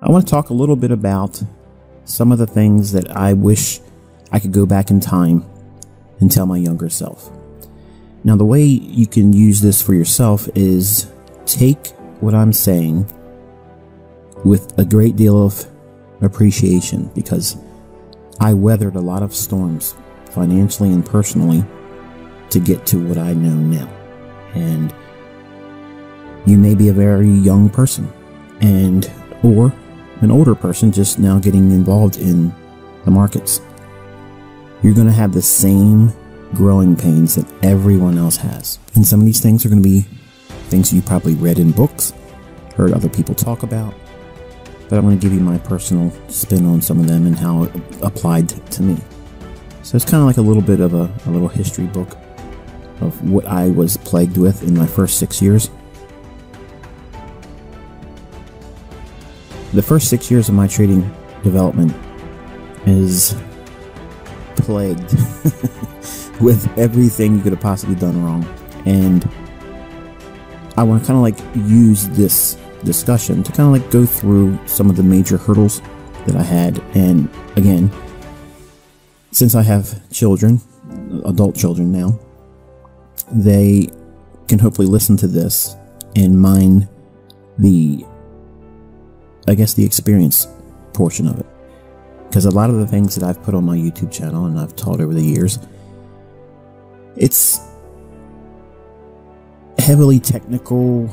I want to talk a little bit about some of the things that I wish I could go back in time and tell my younger self. Now, the way you can use this for yourself is take what I'm saying with a great deal of appreciation, because I weathered a lot of storms financially and personally to get to what I know now. And you may be a very young person or an older person just now getting involved in the markets. You're going to have the same growing pains that everyone else has. And some of these things are going to be things you probably read in books, heard other people talk about, but I'm going to give you my personal spin on some of them and how it applied to me. So it's kind of like a little bit of a little history book of what I was plagued with in my first 6 years. The first 6 years of my trading development is plagued with everything you could have possibly done wrong. And I want to kind of like use this discussion to kind of like go through some of the major hurdles that I had. And again, since I have children, adult children now, they can hopefully listen to this and mine the experience portion of it. Because a lot of the things that I've put on my YouTube channel and I've taught over the years, it's heavily technical.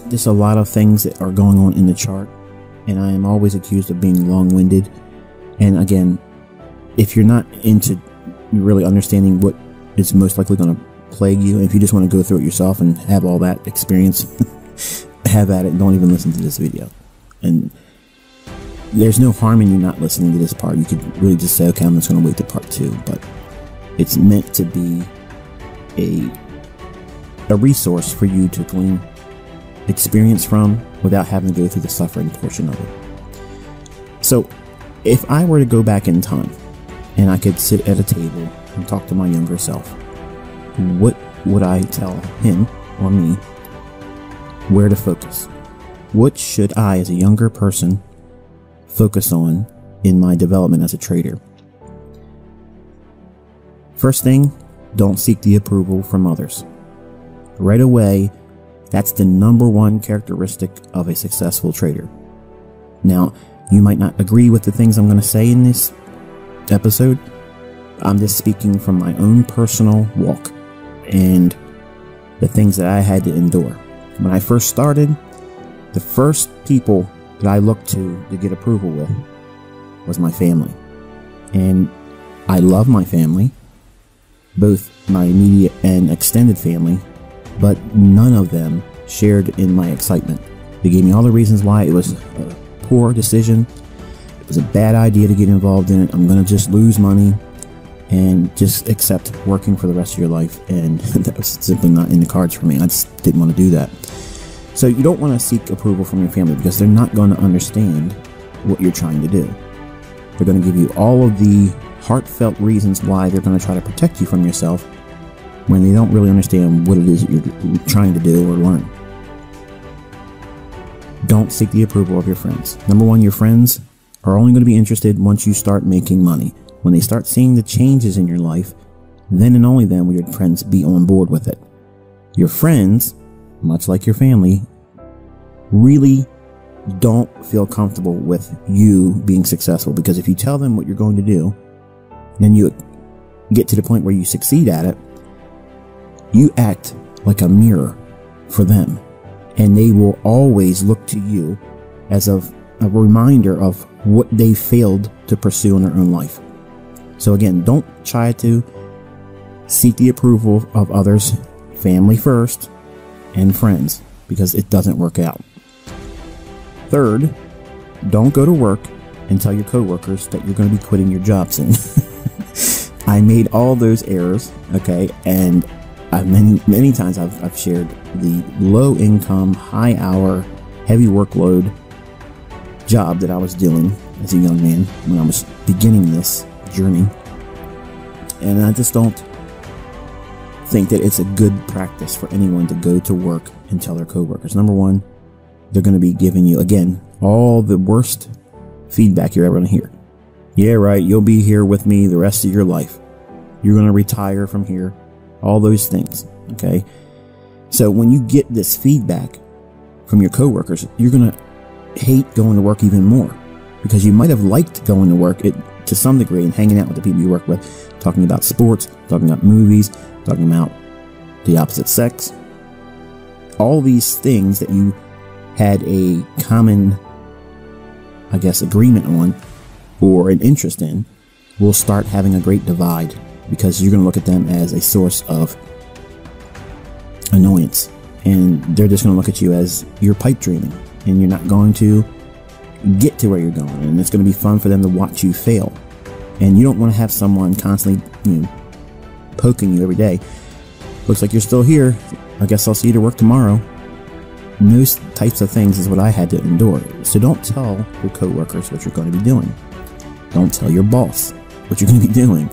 There's a lot of things that are going on in the chart, and I am always accused of being long-winded. And again, if you're not into really understanding what is most likely going to plague you, if you just want to go through it yourself and have all that experience, have at it and don't even listen to this video. And there's no harm in you not listening to this part. You could really just say, okay, I'm just going to wait to part 2, but it's meant to be a resource for you to glean experience from without having to go through the suffering portion of it. So if I were to go back in time and I could sit at a table and talk to my younger self, what would I tell him or me where to focus? What should I, as a younger person, focus on in my development as a trader? First thing, don't seek the approval from others. Right away, that's the #1 characteristic of a successful trader. Now, you might not agree with the things I'm going to say in this episode. I'm just speaking from my own personal walk and the things that I had to endure. When I first started, the first people that I looked to get approval with was my family. And I love my family, both my immediate and extended family, but none of them shared in my excitement. They gave me all the reasons why it was a poor decision. It was a bad idea to get involved in it. I'm going to just lose money and just accept working for the rest of your life. And that was simply not in the cards for me. I just didn't want to do that. So you don't want to seek approval from your family, because they're not going to understand what you're trying to do. They're going to give you all of the heartfelt reasons why they're going to try to protect you from yourself when they don't really understand what it is that you're trying to do or learn. Don't seek the approval of your friends. #1, your friends are only going to be interested once you start making money. When they start seeing the changes in your life, then and only then will your friends be on board with it. Your friends, much like your family, really don't feel comfortable with you being successful, because if you tell them what you're going to do, then you get to the point where you succeed at it, you act like a mirror for them, and they will always look to you as a reminder of what they failed to pursue in their own life. So again, don't try to seek the approval of others, family first, and friends, because it doesn't work out. Third, don't go to work and tell your coworkers that you're going to be quitting your job soon. I made all those errors, okay, and many times I've shared the low income, high hour, heavy workload job that I was doing as a young man when I was beginning this journey. And I just don't think that it's a good practice for anyone to go to work and tell their coworkers. #1, they're going to be giving you, again, all the worst feedback you're ever going to hear. Yeah, right. You'll be here with me the rest of your life. You're going to retire from here. All those things. Okay. So when you get this feedback from your coworkers, you're going to hate going to work even more, because you might have liked going to work to some degree and hanging out with the people you work with, talking about sports, talking about movies, talking about the opposite sex. All these things that you had a common, I guess, agreement on or an interest in will start having a great divide, because you're going to look at them as a source of annoyance, and they're just going to look at you as you're pipe dreaming, and you're not going to get to where you're going, and it's going to be fun for them to watch you fail. And you don't want to have someone constantly, poking you every day. Looks like you're still here. I guess I'll see you to work tomorrow. Those types of things is what I had to endure. So don't tell your coworkers what you're going to be doing. Don't tell your boss what you're going to be doing.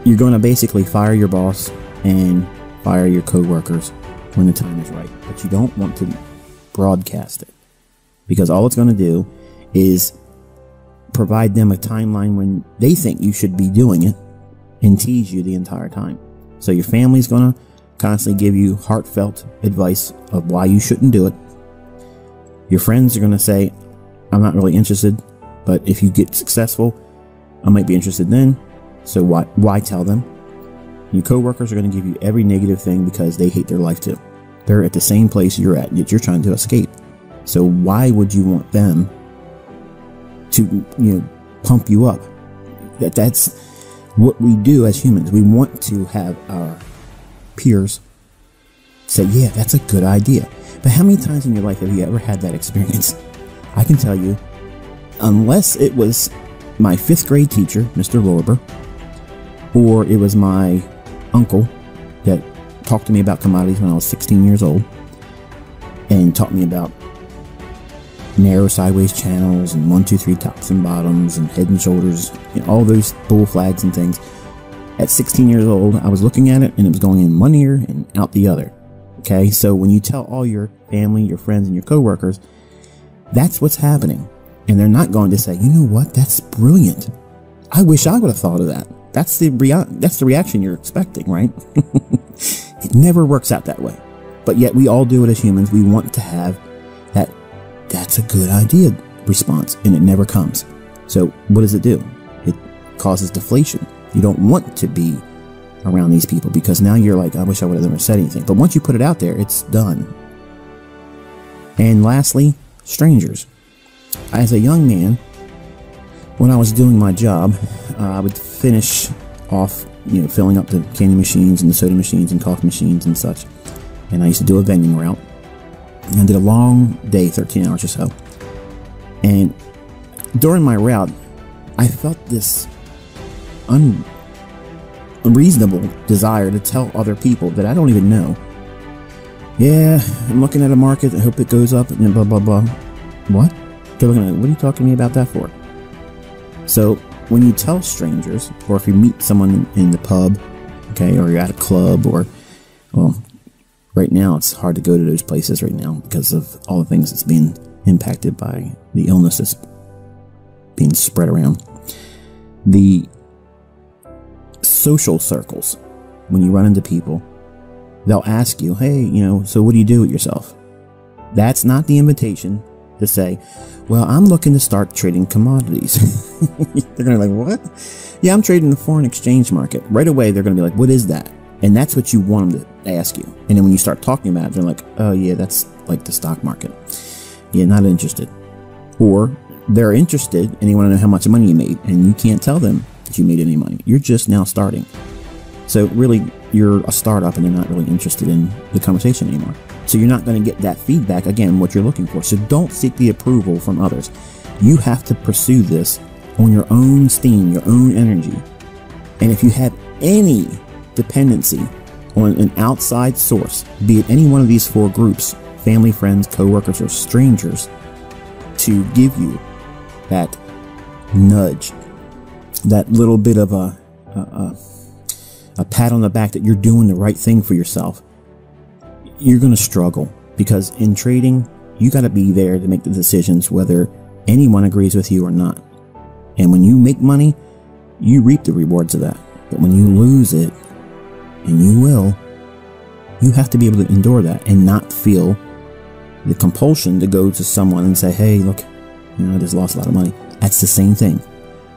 You're going to basically fire your boss and fire your coworkers when the time is right. But you don't want to broadcast it, because all it's going to do is provide them a timeline when they think you should be doing it and tease you the entire time. So your family's going to constantly give you heartfelt advice of why you shouldn't do it. Your friends are going to say, I'm not really interested, but if you get successful, I might be interested then. So why tell them? Your coworkers are going to give you every negative thing because they hate their life too. They're at the same place you're at, yet you're trying to escape. So why would you want them to, pump you up? That's what we do as humans. We want to have our peers say, yeah, that's a good idea. But how many times in your life have you ever had that experience? I can tell you, unless it was my 5th grade teacher, Mr. Lorber, or it was my uncle that talked to me about commodities when I was 16 years old and taught me about narrow sideways channels and 1, 2, 3 tops and bottoms and head and shoulders, all those bull flags and things. At 16 years old, I was looking at it and it was going in one ear and out the other. Okay, so when you tell all your family, your friends, and your coworkers, that's what's happening. And they're not going to say, you know what, that's brilliant. I wish I would have thought of that. That's the reaction you're expecting, right? It never works out that way. But yet we all do it as humans. We want to have that's a good idea response, and it never comes. So what does it do? It causes deflation. You don't want to be around these people, because now you're like, I wish I would have never said anything. But once you put it out there, it's done. And lastly, strangers. As a young man, when I was doing my job, I would finish off, filling up the candy machines and the soda machines and coffee machines and such. And I used to do a vending route. And I did a long day, 13 hours or so. And during my route, I felt this unreasonable desire to tell other people that I don't even know, yeah, I'm looking at a market, I hope it goes up, and blah, blah, blah. What? They're looking at, what are you talking to me about that for? So when you tell strangers, or if you meet someone in the pub, okay, or you're at a club, or, well, right now it's hard to go to those places right now because of all the things that's being impacted by the illness that's being spread around. The social circles, when you run into people, they'll ask you, hey, so what do you do with yourself? That's not the invitation to say, well, I'm looking to start trading commodities. They're going to be like, what? Yeah, I'm trading the foreign exchange market. Right away, they're going to be like, what is that? And that's what you want them to ask you. And then when you start talking about it, they're like, oh yeah, that's like the stock market. Yeah, not interested. Or they're interested and they want to know how much money you made, and you can't tell them that you made any money. You're just now starting. So really, you're a startup and they're not really interested in the conversation anymore. So you're not going to get that feedback, again, what you're looking for. So don't seek the approval from others. You have to pursue this on your own steam, your own energy. And if you have any dependency on an outside source, be it any one of these 4 groups, family, friends, coworkers, or strangers, to give you that nudge, that little bit of a pat on the back that you're doing the right thing for yourself, you're going to struggle, because in trading, You got to be there to make the decisions whether anyone agrees with you or not. And when you make money, you reap the rewards of that. But when you lose it, and you will, you have to be able to endure that and not feel the compulsion to go to someone and say, hey, look, I just lost a lot of money. That's the same thing.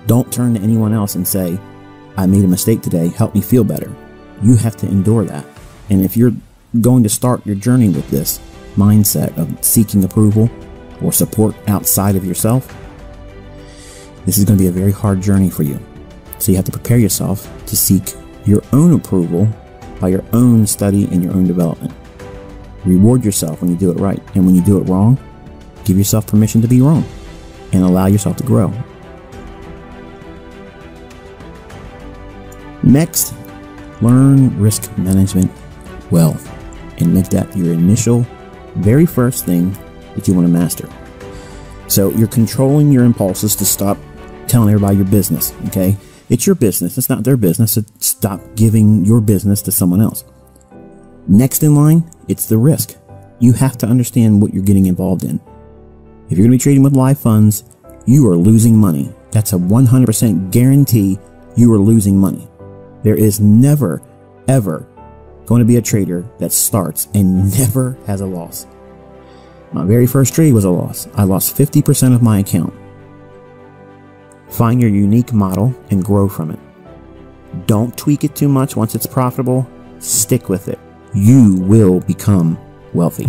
Don't turn to anyone else and say, I made a mistake today, help me feel better. You have to endure that. And if you're going to start your journey with this mindset of seeking approval or support outside of yourself, this is going to be a very hard journey for you. So you have to prepare yourself to seek your own approval by your own study and your own development. Reward yourself when you do it right. And when you do it wrong, give yourself permission to be wrong and allow yourself to grow. Next, learn risk management well and make that your initial, very first thing that you want to master. So you're controlling your impulses to stop telling everybody your business, okay? It's your business. It's not their business. So stop giving your business to someone else. Next in line, it's the risk. You have to understand what you're getting involved in. If you're going to be trading with live funds, you are losing money. That's a 100% guarantee you are losing money. There is never, ever going to be a trader that starts and never has a loss. My very first trade was a loss. I lost 50% of my account. Find your unique model and grow from it. Don't tweak it too much. Once it's profitable, stick with it. You will become wealthy.